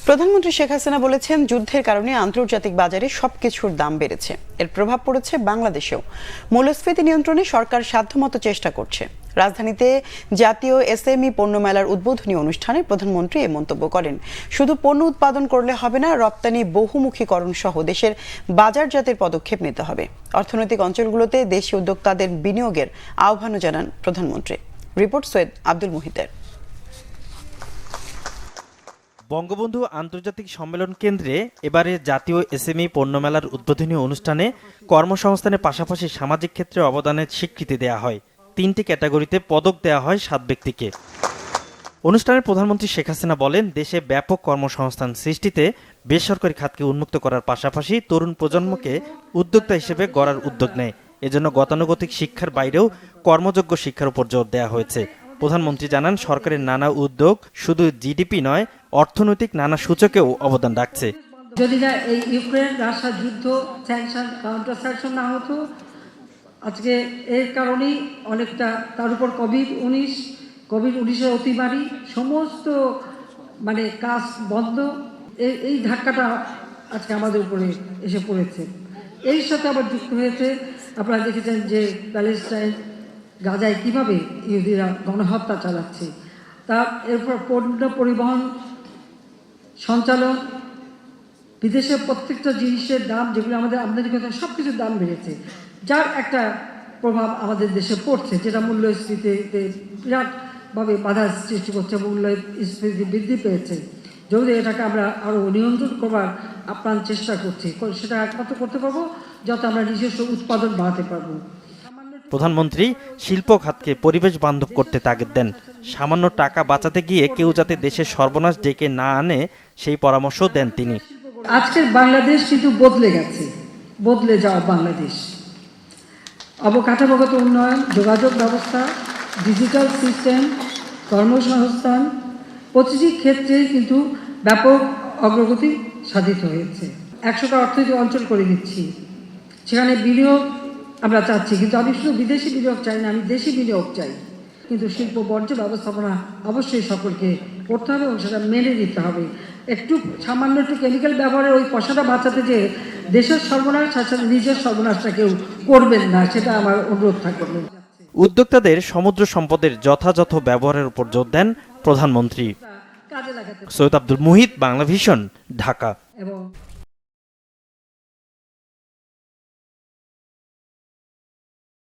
প্রধানমন্ত্রী শেখ হাসিনা বলেছেন, যুদ্ধের কারণে আন্তর্জাতিক বাজারে সবকিছুর দাম বেড়েছে। এর প্রভাব পড়েছে বাংলাদেশেও। মূল্যস্ফীতি নিয়ন্ত্রণে সরকার সাধ্যমতো চেষ্টা করছে। রাজধানীতে জাতীয় এসএমই পণ্য মেলার উদ্বোধনী অনুষ্ঠানে প্রধানমন্ত্রী এ মন্তব্য করেন। শুধু পণ্য উৎপাদন করলে হবে না, রপ্তানি বহুমুখীকরণ সহ দেশের বাজারজাতের পদক্ষেপ নিতে হবে। অর্থনৈতিক অঞ্চলগুলোতে দেশি উদ্যোক্তাদের বিনিয়োগের আহ্বানও জানান প্রধানমন্ত্রী। রিপোর্ট সৈয়দ আব্দুল মুহিতের। বঙ্গবন্ধু আন্তর্জাতিক সম্মেলন কেন্দ্রে এবারে জাতীয় এসএমই পণ্য মেলার উদ্বোধনী অনুষ্ঠানে কর্মসংস্থানের পাশাপাশি সামাজিক ক্ষেত্রে অবদানের স্বীকৃতি দেয়া হয়। 3টি ক্যাটাগরিতে পদক দেয়া হয় 7 ব্যক্তিকে। অনুষ্ঠানে প্রধানমন্ত্রী শেখ হাসিনা বলেন, দেশে ব্যাপক কর্মসংস্থান সৃষ্টিতে বেসরকারি খাতকে উন্মুক্ত করার পাশাপাশি তরুণ প্রজন্মকে উদ্যোক্তা হিসেবে গড়ার উদ্যোগ নেয়। এজন্য গতানুগতিক শিক্ষার বাইরেও কর্মযোগ্য শিক্ষার উপর জোর দেওয়া হয়েছে। প্রধানমন্ত্রী জানান, সরকারের নানা উদ্যোগ শুধু জিডিপি নয়, অর্থনৈতিক নানা সূচকেও অবদান রাখছে। যদি না এই ইউক্রেন রাশিয়া যুদ্ধ, স্যাংশন, কাউন্টার স্যাংশন না হতো, আজকে এর কারণেই অনেকটা, তার উপর কোভিড-19 অতিমারি, সমস্ত কাজ বন্ধ, এই ধাক্কাটা আজকে আমাদের উপরে এসে পড়েছে। এর সাথে আবার যুক্ত হয়েছে, আপনারা দেখেছেন যে প্যালেস্টাইন গাজায় কিভাবে ইহুদিরা গণহত্যা চালাচ্ছে, তার এরপর পণ্য পরিবহন সঞ্চালন, বিদেশের প্রত্যেকটা জিনিসের দাম, যেগুলো আমাদের আমদানি করতে সব কিছুর দাম বেড়েছে, যার একটা প্রভাব আমাদের দেশে পড়ছে, যেটা মূল্যস্ফীতিতে বিরাটভাবে বাধা সৃষ্টি করছে। মূল্যস্ফীতি বৃদ্ধি পেয়েছে। যদি এটাকে আমরা আরও নিয়ন্ত্রণ করবার আপ্রাণ চেষ্টা করছি, সেটা একমাত্র করতে পারবো যত আমরা নিজস্ব উৎপাদন বাড়াতে পারবো। প্রধানমন্ত্রী শিল্প খাতকে পরিবেশ বান্ধব করতে তাগিদ দেন। সামান্য টাকা বাঁচাতে গিয়ে কেউ যাতে দেশের সর্বনাশ ডেকে না আনে, সেই পরামর্শ দেন তিনি। আজকের বাংলাদেশ কিন্তু বদলে গেছে, বদলে যাওয়া বাংলাদেশ। অবকাঠামোগত উন্নয়ন, যোগাযোগ ব্যবস্থা, ডিজিটাল সিস্টেম, কর্মসংস্থান, প্রতিটি ক্ষেত্রেই কিন্তু ব্যাপক অগ্রগতি সাধিত হয়েছে। 100টা অর্থনৈতিক অঞ্চল করে দিচ্ছি, সেখানে বিনিয়োগ আমরা চাচ্ছি, কিন্তু আমি শুধু বিদেশি বিনিয়োগ চাই না, আমি দেশি বিনিয়োগ চাই। কিন্তু শিল্প বর্জ্য ব্যবস্থাপনা অবশ্যই সকলকে করতে হবে এবং সেটা মেনে নিতে হবে। সামান্য একটু কেমিক্যাল ব্যবহারের ওই পয়সাটা বাঁচাতে যে দেশের সর্বনাশ, সাথে নিজের সর্বনাশটা কেউ করবেন না, সেটা আমার অনুরোধ থাকবে। উদ্যোক্তাদের সমুদ্র সম্পদের যথাযথ ব্যবহারের উপর জোর দেন প্রধানমন্ত্রী। সৈয়দ আব্দুল মুহিত, বাংলা ভিশন, ঢাকা।